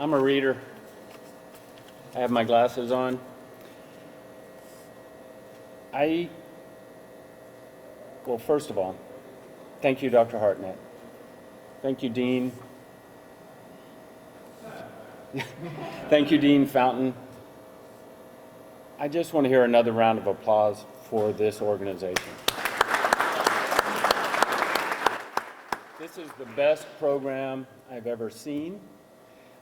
I'm a reader. I have my glasses on. Well, first of all, thank you, Dr. Hartnett. Thank you, Dean. Thank you, Dean Fountain. I just want to hear another round of applause for this organization. This is the best program I've ever seen.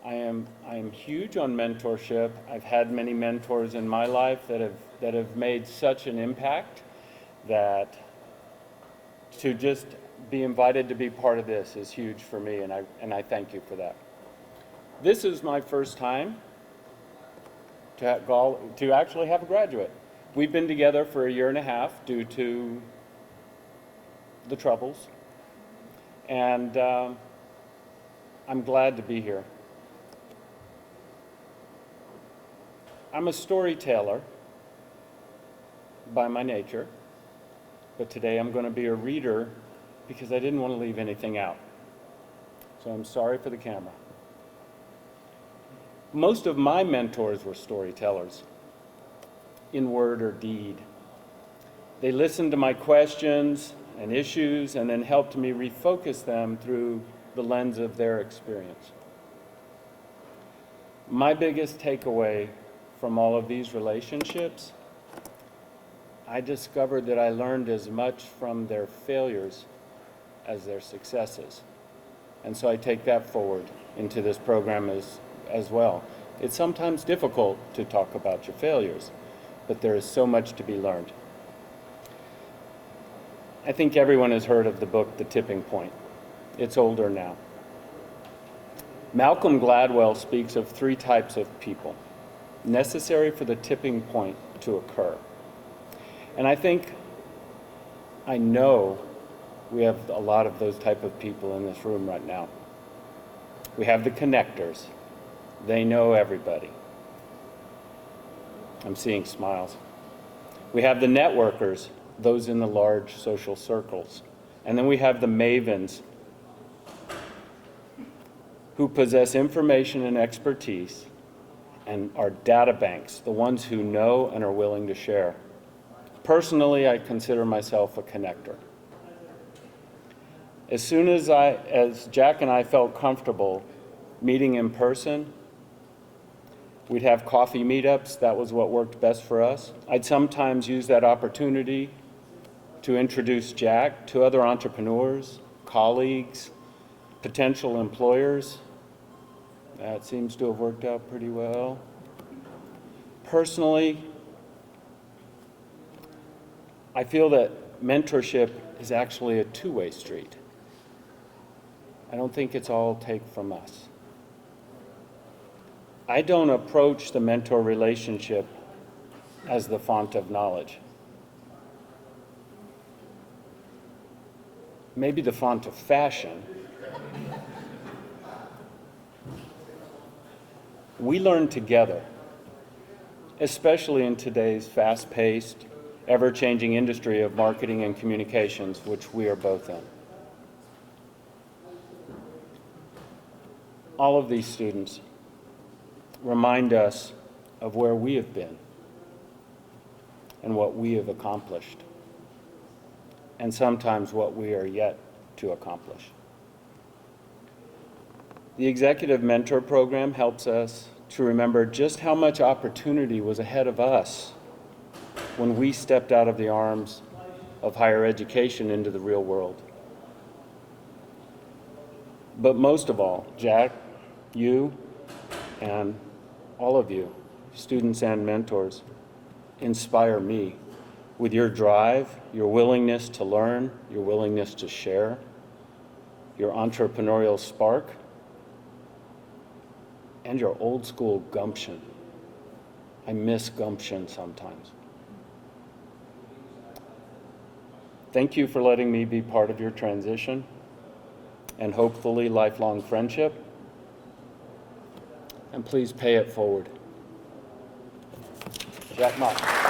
I am huge on mentorship. I've had many mentors in my life that have made such an impact that to just be invited to be part of this is huge for me, and I thank you for that. This is my first time to actually have a graduate. We've been together for a year and a half due to the troubles, and I'm glad to be here. I'm a storyteller by my nature, but today I'm going to be a reader because I didn't want to leave anything out. So I'm sorry for the camera. Most of my mentors were storytellers, in word or deed. They listened to my questions and issues and then helped me refocus them through the lens of their experience. My biggest takeaway from all of these relationships, I discovered that I learned as much from their failures as their successes. And so I take that forward into this program as well. It's sometimes difficult to talk about your failures, but there is so much to be learned. I think everyone has heard of the book, The Tipping Point. It's older now. Malcolm Gladwell speaks of 3 types of people necessary for the tipping point to occur. And I know we have a lot of those type of people in this room right now. We have the connectors. They know everybody. I'm seeing smiles. We have the networkers, those in the large social circles. And then we have the mavens who possess information and expertise and are data banks, the ones who know and are willing to share. Personally, I consider myself a connector. As soon as Jack and I felt comfortable meeting in person, we'd have coffee meetups. That was what worked best for us. I'd sometimes use that opportunity to introduce Jack to other entrepreneurs, colleagues, potential employers. That seems to have worked out pretty well. Personally, I feel that mentorship is actually a two-way street. I don't think it's all take from us. I don't approach the mentor relationship as the font of knowledge. Maybe the font of fashion. We learn together, especially in today's fast-paced, ever-changing industry of marketing and communications, which we are both in. All of these students remind us of where we have been and what we have accomplished, and sometimes what we are yet to accomplish. The Executive Mentor Program helps us to remember just how much opportunity was ahead of us when we stepped out of the arms of higher education into the real world. But most of all, Jack, you, and all of you, students and mentors, inspire me with your drive, your willingness to learn, your willingness to share, your entrepreneurial spark, and your old school gumption. I miss gumption sometimes. Thank you for letting me be part of your transition and hopefully lifelong friendship. And please pay it forward. Jack Mott.